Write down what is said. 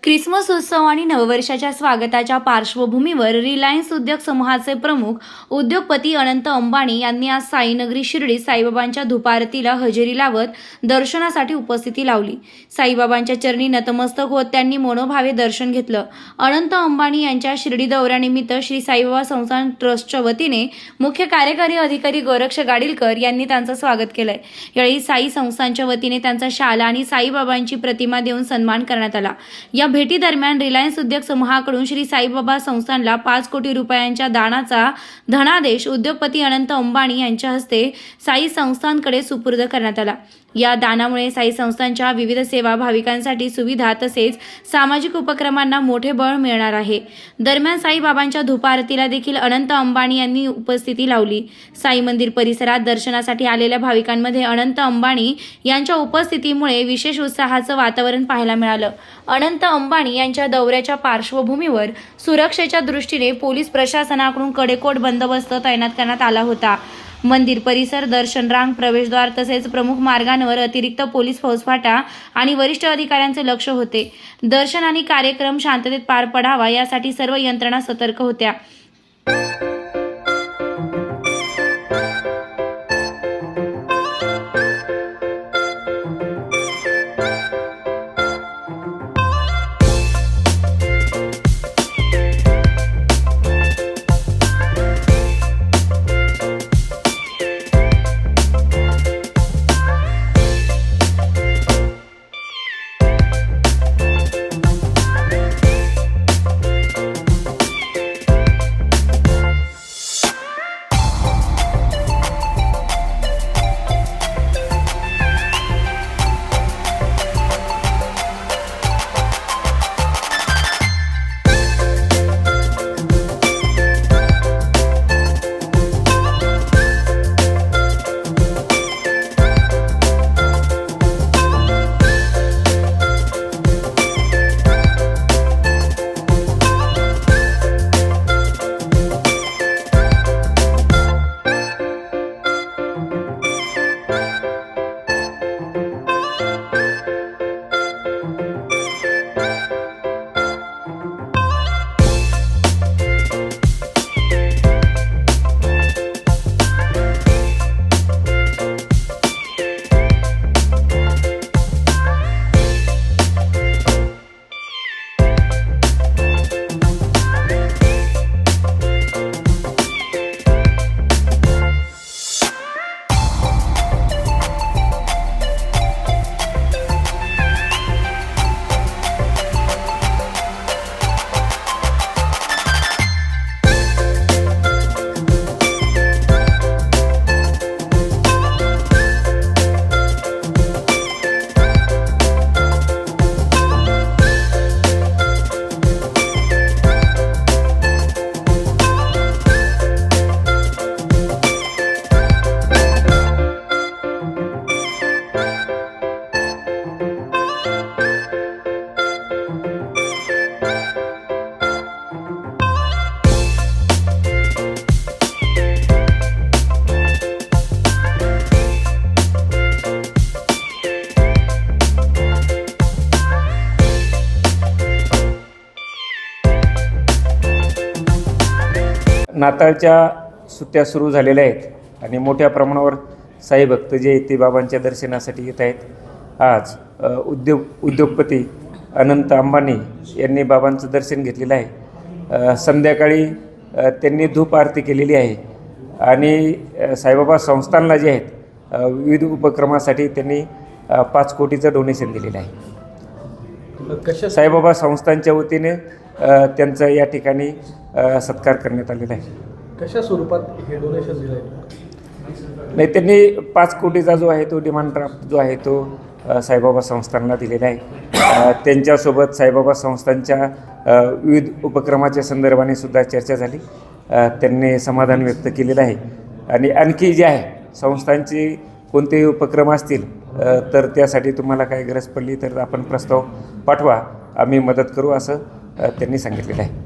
Christmas उत्सव आणि नववर्षाच्या स्वागताच्या पार्श्वभूमीवर रिलायन्स उद्योग समूहाचे प्रमुख उद्योगपती अनंत अंबानी यांनी आज साईनगरी शिर्डीत साईबाबांच्या धूपारतीला हजेरी लावत दर्शनासाठी उपस्थिती लावली। साईबाबांच्या चरणी नतमस्तक होत त्यांनी मनोभावे दर्शन घेतलं। अनंत अंबानी यांच्या शिर्डी दौऱ्यानिमित्त श्री साईबाबा संस्थान ट्रस्टच्या वतीने मुख्य कार्यकारी अधिकारी गोरक्ष गाडीलकर यांनी त्यांचं स्वागत केलंय। यावेळी साई संस्थानच्या वतीने त्यांचा शाल आणि साईबाबांची प्रतिमा देऊन सन्मान करण्यात आला। या भेटी दरम्यान रिलायन्स उद्योग समूहाकडून श्री साईबाबा संस्थानला 5 कोटी रुपयांच्या दानाचा धनादेश उद्योगपती अनंत अंबानी यांच्या हस्ते साई संस्थानकडे सुपूर्द करण्यात आला। या दानामुळे साई संस्थानच्या विविध सेवा, भाविकांसाठी सुविधा तसेच सामाजिक उपक्रमांना मोठे बळ मिळणार आहे। दरम्यान साईबाबांच्या धूपारतीला देखील अनंत अंबानी यांनी उपस्थिती लावली। साई मंदिर परिसरात दर्शनासाठी आलेल्या भाविकांमध्ये अनंत अंबानी यांच्या उपस्थितीमुळे विशेष उत्साहाचं वातावरण पाहायला मिळालं। अनंत अंबानी यांच्या दौऱ्याच्या पार्श्वभूमीवर सुरक्षेच्या दृष्टीने पोलीस प्रशासनाकडून कडेकोट बंदोबस्त तैनात करण्यात आला होता। मंदिर परिसर, दर्शन रांग, प्रवेशद्वार तसेच प्रमुख मार्गांवर अतिरिक्त पोलीस फौजफाटा आणि वरिष्ठ अधिकाऱ्यांचे लक्ष होते। दर्शन आणि कार्यक्रम शांततेत पार पडावा यासाठी सर्व यंत्रणा सतर्क होत्या। नाताळच्या सुट्ट्या सुरू झालेल्या आहेत आणि मोठ्या प्रमाणावर साई भक्त जे ते बाबांच्या दर्शनासाठी येत आहेत। आज उद्योगपती अनंत अंबानी यांनी बाबांचं दर्शन घेतलेलं आहे। संध्याकाळी त्यांनी धूप आरती केलेली आहे आणि साईबाबा संस्थानला जे आहेत विविध उपक्रमासाठी त्यांनी 5 कोटीचं डोनेशन दिलेलं आहे। साईबाबा संस्थानच्या वतीने त्यांचा या ठिकाणी सत्कार करण्यात आलेला आहे। कशा स्वरूपात हे डोनेशन दिलं आहे? नाही, त्यांनी 5 कोटीचा जो आहे तो डिमांड ड्राफ्ट जो आहे तो साईबाबा संस्थानला दिलेला आहे। त्यांच्यासोबत साईबाबा संस्थानच्या विविध उपक्रमाच्या संदर्भाने सुद्धा चर्चा झाली। त्यांनी समाधान व्यक्त केलेलं आहे आणि आणखी जे आहे संस्थांचे कोणतेही उपक्रम असतील तर त्यासाठी तुम्हाला काही गरज पडली तर आपण प्रस्ताव पाठवा, आम्ही मदत करू असं त्यांनी सांगितलेलं आहे।